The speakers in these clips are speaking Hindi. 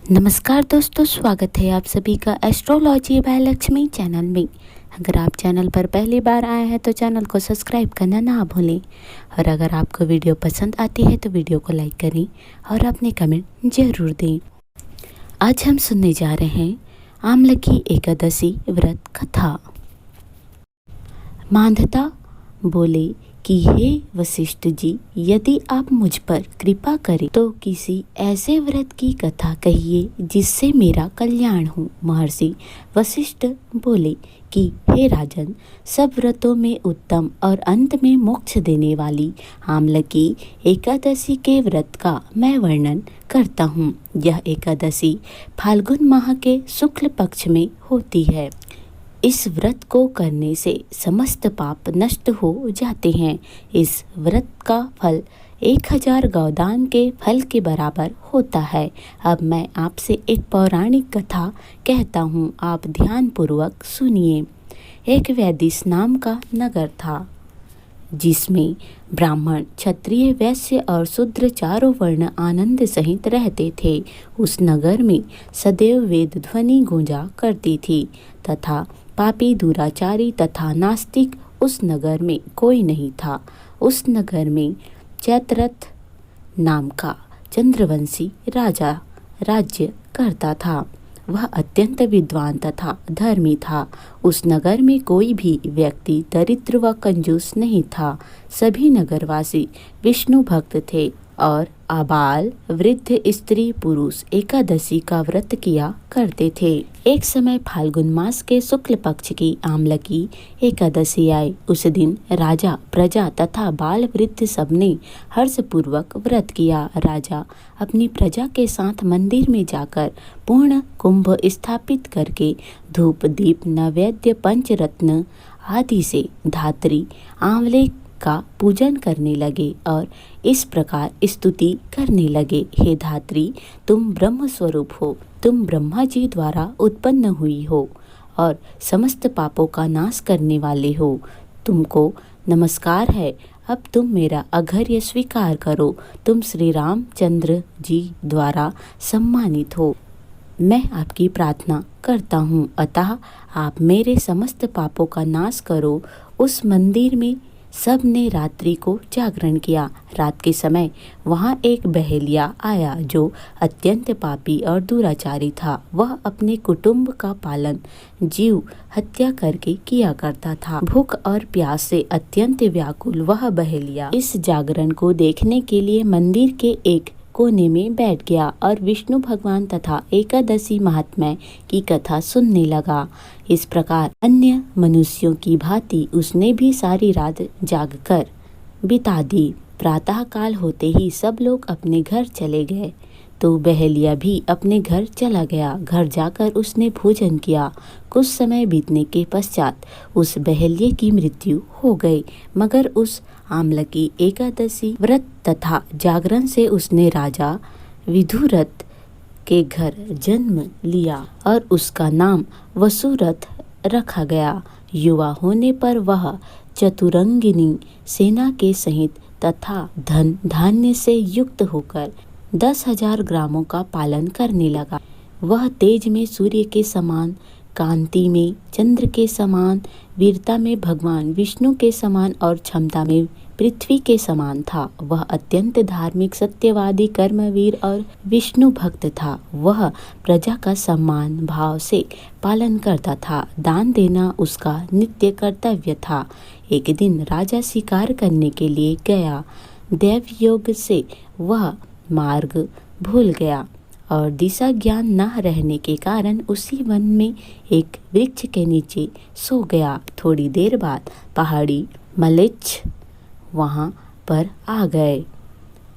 नमस्कार दोस्तों, स्वागत है आप सभी का एस्ट्रोलॉजी बाय लक्ष्मी चैनल में। अगर आप चैनल पर पहली बार आए हैं तो चैनल को सब्सक्राइब करना ना भूलें और अगर आपको वीडियो पसंद आती है तो वीडियो को लाइक करें और अपने कमेंट ज़रूर दें। आज हम सुनने जा रहे हैं आमलकी एकादशी व्रत कथा। मांधाता बोले कि हे वशिष्ठ जी, यदि आप मुझ पर कृपा करें तो किसी ऐसे व्रत की कथा कहिए जिससे मेरा कल्याण हो। महर्षि वशिष्ठ बोले कि हे राजन, सब व्रतों में उत्तम और अंत में मोक्ष देने वाली आमलकी एकादशी के व्रत का मैं वर्णन करता हूँ। यह एकादशी फाल्गुन माह के शुक्ल पक्ष में होती है। इस व्रत को करने से समस्त पाप नष्ट हो जाते हैं। इस व्रत का फल 1000 गौदान के फल के बराबर होता है। अब मैं आपसे एक पौराणिक कथा कहता हूँ, आप ध्यान पूर्वक सुनिए। एक वैदिश नाम का नगर था जिसमें ब्राह्मण, क्षत्रिय, वैश्य और शूद्र चारों वर्ण आनंद सहित रहते थे। उस नगर में सदैव वेद ध्वनि गूंजा करती थी तथा पापी, दुराचारी तथा नास्तिक उस नगर में कोई नहीं था। उस नगर में चैत्ररथ नाम का चंद्रवंशी राजा राज्य करता था। वह अत्यंत विद्वान तथा धर्मी था। उस नगर में कोई भी व्यक्ति दरिद्र व कंजूस नहीं था। सभी नगरवासी विष्णु भक्त थे और आबाल, वृद्ध, स्त्री, पुरुष एकादशी का व्रत किया करते थे। एक समय फाल्गुन मास के शुक्ल पक्ष की आमलकी एकादशी आई। उस दिन राजा, प्रजा तथा बाल वृद्ध सबने हर्षपूर्वक व्रत किया। राजा अपनी प्रजा के साथ मंदिर में जाकर पूर्ण कुंभ स्थापित करके धूप, दीप, नैवेद्य, पंचरत्न आदि से धात्री आंवले का पूजन करने लगे और इस प्रकार स्तुति करने लगे। हे धात्री, तुम ब्रह्म स्वरूप हो, तुम ब्रह्मा जी द्वारा उत्पन्न हुई हो और समस्त पापों का नाश करने वाले हो। तुमको नमस्कार है। अब तुम मेरा अघर्य स्वीकार करो। तुम श्री रामचंद्र जी द्वारा सम्मानित हो। मैं आपकी प्रार्थना करता हूँ, अतः आप मेरे समस्त पापों का नाश करो। उस मंदिर में सब ने रात्रि को जागरण किया। रात के समय वहाँ एक बहेलिया आया जो अत्यंत पापी और दुराचारी था। वह अपने कुटुंब का पालन जीव हत्या करके किया करता था। भूख और प्यास से अत्यंत व्याकुल वह बहेलिया इस जागरण को देखने के लिए मंदिर के एक कोने में बैठ गया और विष्णु भगवान तथा एकादशी महात्म्य की कथा सुनने लगा। इस प्रकार अन्य मनुष्यों की भांति उसने भी सारी रात जागकर बिता दी। प्रातः काल होते ही सब लोग अपने घर चले गए तो बहेलिया भी अपने घर चला गया। घर जाकर उसने भोजन किया। कुछ समय बीतने के पश्चात उस बहेलिये की मृत्यु हो गई, मगर उस आमलकी एकादशी व्रत तथा जागरण से उसने राजा विदुरथ के घर जन्म लिया और उसका नाम वसुरथ रखा गया। युवा होने पर वह चतुरंगिनी सेना के सहित तथा धन धान्य से युक्त होकर 10,000 ग्रामों का पालन करने लगा। वह तेज में सूर्य के समान, कांति में चंद्र के समान, वीरता में भगवान विष्णु के समान और क्षमता में पृथ्वी के समान था। वह अत्यंत धार्मिक, सत्यवादी, कर्मवीर और विष्णु भक्त था। वह प्रजा का सम्मान भाव से पालन करता था। दान देना उसका नित्य कर्तव्य था। एक दिन राजा शिकार करने के लिए गया। दैव योग से वह मार्ग भूल गया और दिशा ज्ञान न रहने के कारण उसी वन में एक वृक्ष के नीचे सो गया। थोड़ी देर बाद पहाड़ी मलेच्छ वहाँ पर आ गए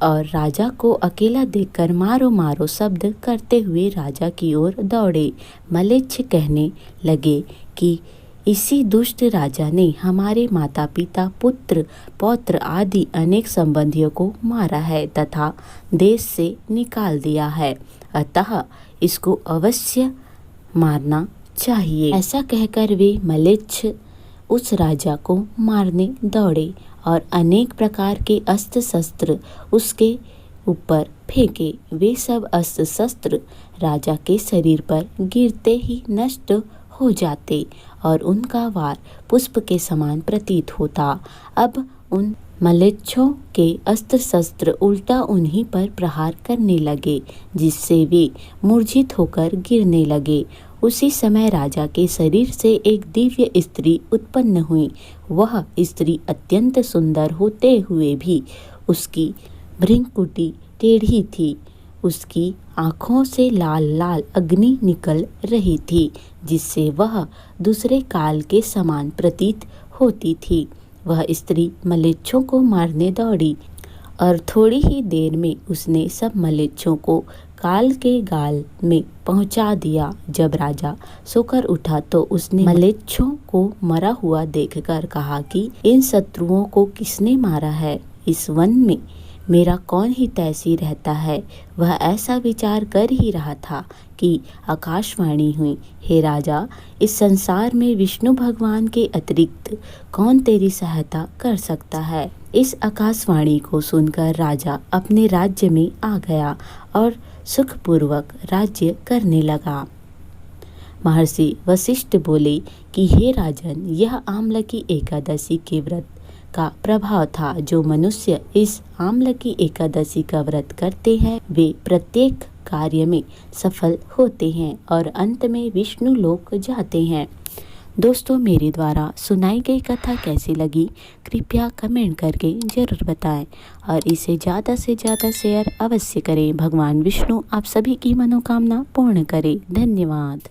और राजा को अकेला देखकर मारो मारो शब्द करते हुए राजा की ओर दौड़े। मलेच्छ कहने लगे कि इसी दुष्ट राजा ने हमारे माता पिता, पुत्र, पौत्र आदि अनेक संबंधियों को मारा है तथा देश से निकाल दिया है, अतः इसको अवश्य मारना चाहिए। ऐसा कहकर वे मलेच्छ उस राजा को मारने दौड़े और अनेक प्रकार के अस्त्र शस्त्र उसके ऊपर फेंके। वे सब अस्त्र शस्त्र राजा के शरीर पर गिरते ही नष्ट हो जाते और उनका वार पुष्प के समान प्रतीत होता। अब उन मलेच्छों के अस्त्र शस्त्र उल्टा उन्हीं पर प्रहार करने लगे, जिससे वे मूर्छित होकर गिरने लगे। उसी समय राजा के शरीर से एक दिव्य स्त्री उत्पन्न हुई। वह स्त्री अत्यंत सुंदर होते हुए भी उसकी भ्रिकुटी टेढ़ी थी। उसकी आँखों से लाल लाल अग्नि निकल रही थी, जिससे वह दूसरे काल के समान प्रतीत होती थी। वह स्त्री मलेच्छों को मारने दौड़ी और थोड़ी ही देर में उसने सब मलेच्छों को काल के गाल में पहुंचा दिया। जब राजा सोकर उठा तो उसने मलेच्छों को मरा हुआ देखकर कहा कि इन शत्रुओं को किसने मारा है? इस वन में मेरा कौन ही तैसी रहता है? वह ऐसा विचार कर ही रहा था कि आकाशवाणी हुई, हे राजा, इस संसार में विष्णु भगवान के अतिरिक्त कौन तेरी सहायता कर सकता है? इस आकाशवाणी को सुनकर राजा अपने राज्य में आ गया और सुखपूर्वक राज्य करने लगा। महर्षि वशिष्ठ बोले कि हे राजन, यह आमलकी एकादशी के व्रत का प्रभाव था। जो मनुष्य इस आमलकी एकादशी का व्रत करते हैं वे प्रत्येक कार्य में सफल होते हैं और अंत में विष्णु लोक जाते हैं। दोस्तों, मेरे द्वारा सुनाई गई कथा कैसी लगी कृपया कमेंट करके जरूर बताएं और इसे ज़्यादा से ज़्यादा शेयर अवश्य करें। भगवान विष्णु आप सभी की मनोकामना पूर्ण करें। धन्यवाद।